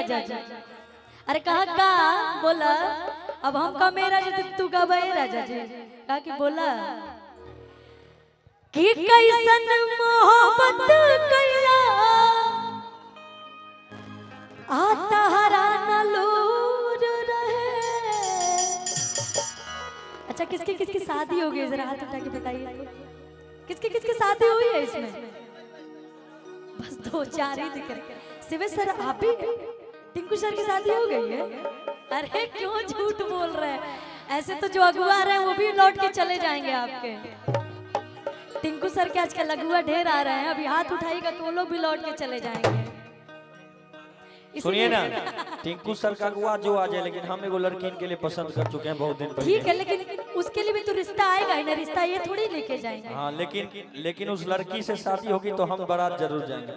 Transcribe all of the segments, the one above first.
राजा जी। अरे कहा का बोला, अब हम का मेरा जी तू का भाई राजा जी। कहा कि बोला कि कैसन मोहब्बत कैला आता हरा नलूर रहे। अच्छा किसकी किसकी शादी हो गई जरा हाथ उठा के बताइए। किसकी किसकी शादी हुई है इसमें? बस 2-4 ही दिख रहे। शिवे सर आप भी, टिंकू सर की शादी हो गई है? अरे क्यों झूठ बोल रहे हैं? ऐसे तो जो अगुआ रहे हैं वो भी लौट के चले जाएंगे आपके। टिंकू सर के आजकल अगुआ ढेर आ रहे हैं, अभी हाथ उठाएगा तो वो लोग भी लौट के चले जाएंगे। सुनिए ना, टिंकू सर का अगुआ जो आ जाए, लेकिन हम एगो लड़की के लिए पसंद कर चुके हैं बहुत दिन पहले। ठीक है, लेकिन उसके लिए भी तो रिश्ता आएगा ही ना, रिश्ता ये थोड़ी लेके जाएंगे। हाँ लेकिन उस लड़की से शादी होगी तो हम बारात जरूर जाएंगे।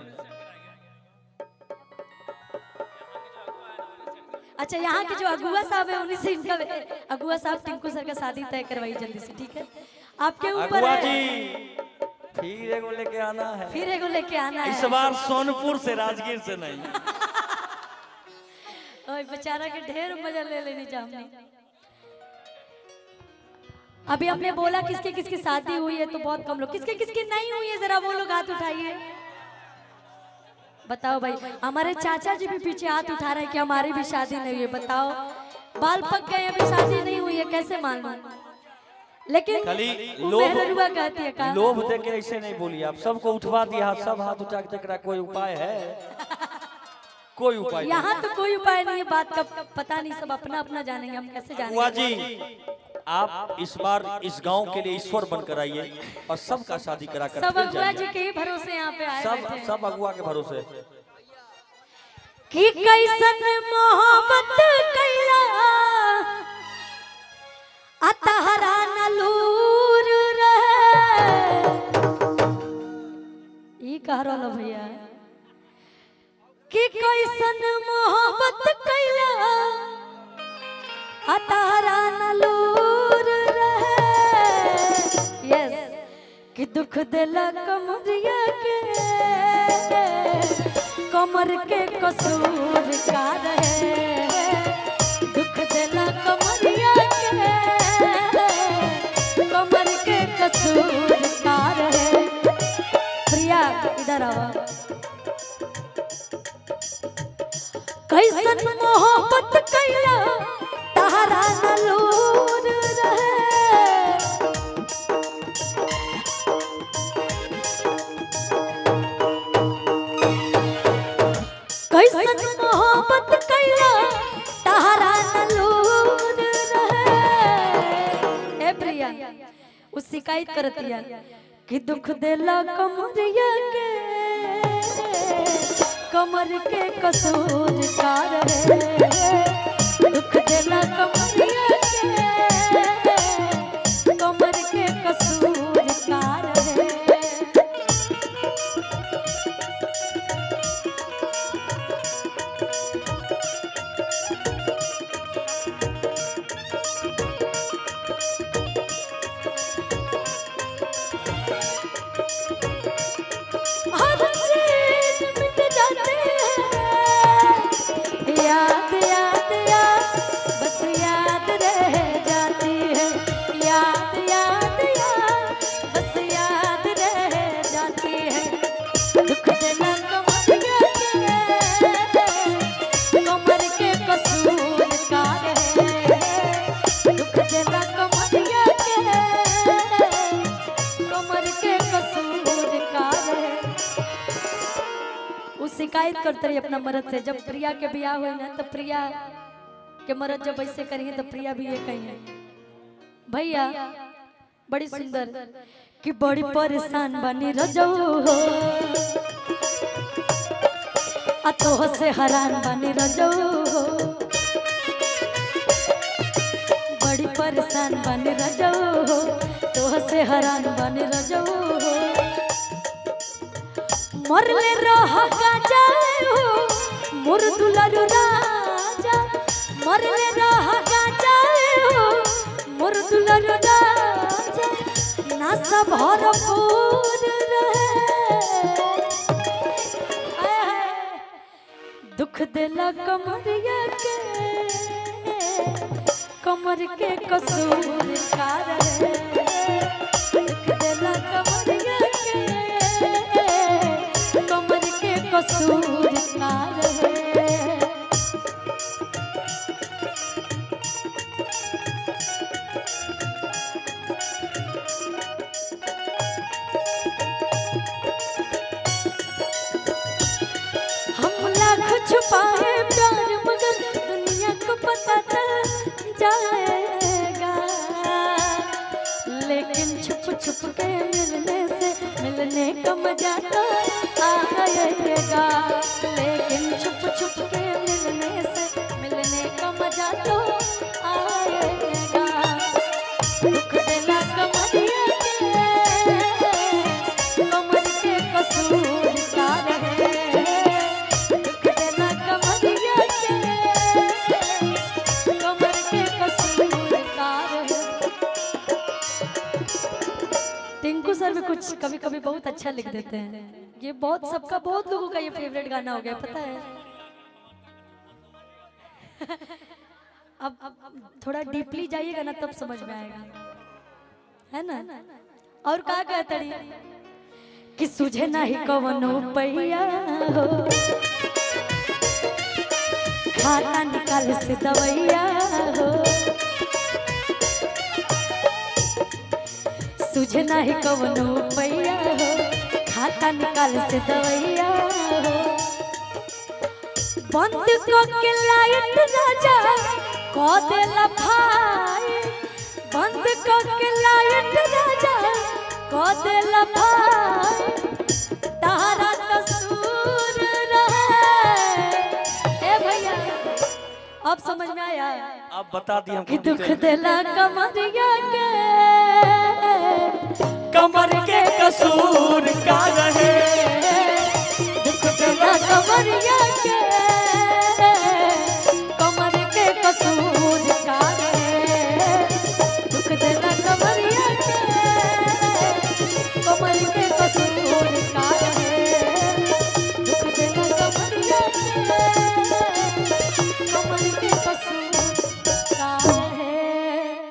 अच्छा यहाँ के जो अगुआ साहब है उन्हीं से इनका अगुआ साहब टिंकू सर का शादी तय करवाई जल्दी से, ठीक है? आपके ऊपर अगुआ है। जी फिर एगो लेके आना है, फिर एगो लेके आना है इस बार सोनपुर से, राजगीर से नहीं। ओए बेचारा के ढेर मजा ले लेनी चाहिए। अभी हमने बोला किसके किसकी शादी हुई है तो बहुत कम लोग, किसके किसकी नहीं हुई है जरा वो लोग हाथ उठाइए। बताओ भाई, हमारे चाचा जी भी पीछे हाथ उठा रहे हैं कि हमारी भी शादी नहीं हुई है। बताओ बाल पक गए अभी शादी नहीं हुई है, कैसे मान लो? लेकिन खाली मेहरुआ कहती है का लोभ दे के ऐसे नहीं बोलिए। आप सबको उठवा दिया, सब हाथ उठा के देख रहा, कोई उपाय है? कोई उपाय नहीं। यहाँ तो कोई उपाय नहीं है, बात का पता नहीं, सब अपना अपना जानेंगे, हम कैसे जानेंगे? अगुआ जी आप इस बार इस गांव के लिए ईश्वर बनकर आइए और सबका शादी करा कर सब अगुआ जी के ही भरोसे यहाँ पे आए बैठे हैं। सब अगुआ के भरोसे। कि कैसन मोहब्बत कैला अतहरा नलूर रहे। ई कह रहा भैया कि कैसन मोहब्बत कैला अतहरा नलूर रहे। यस कि दुख दिला कमरिया के कमर के कसूर का रहे। दुख दिला कमरिया के कमर के कसूर का रहे। प्रिया इधर आओ। कैसन मोहब्बत कैला तहरा नलूर रहे। कैसन मोहब्बत कैला तहरा नलूर रहे। ए प्रिया वो शिकायत करतिया कि दुख देला कमरिया के कमर के कसूर का रहे। दुख देला कमरिया के कमर के कसूर का रहे। हर चीज मिट जाते हैं, याद याद याद बस याद रह जाती है। याद याद याद बस याद रह जाती है। दुख देना कमरिया के कमर के कसूर का रहे। दुख देना कमरिया के कमर के कसूर का रहे। वो शिकायत करते रही अपना मर्द से। जब प्रिया के ब्याह हुई ना तो प्रिया के मर्द जब ऐसे करिए तो प्रिया भी ये कहिए भैया बड़ी सुंदर कि बड़ी परेशान बनी रजऊ हो आ तोह से हैरान बनी रजऊ हो। बड़ी परेशान बनी रजऊ हो तोह से हैरान बनी रजऊ हो। मरले रह गाजा हो मोर दुलारू राजा। मरले रह गाजा हो मोर दुलारू राजा। नासा भरपूर रहे दुख दिला कमरिया के कमर के कसूर का रहे दुख दिला कमरिया के कमर के कसूर का रहे छुपाए प्यार मगर दुनिया को पता चल जाएगा लेकिन छुप छुप के मिलने का मजा तो आएगा लेकिन छुप छुप के मिलने का मजा तो आएगा दुख दिला कमरिया के कमर के कसूर का रहे टिंकू सर भी कुछ कभी कभी बहुत अच्छा लिख देते हैं ये बहुत सबका बहुत लोगों का ये फेवरेट गाना हो गया पता है अब थोड़ा डीपली जाइएगा ना तब समझ में आएगा है ना और का कहते कि सुझे नहीं कवनो पैया हो खाता निकाल से दवैया हो तुझे नहीं कवनो पैया हो खाता निकाल से दवैया हो बंद को के लाइट राजा को देला भाई बंद को के लाइट राजा को देला भाई तारा कसूर रहे ए भैया अब समझ में आया अब बता दिए कि दुख दिला कमरिया के कमर के कसूर का रहे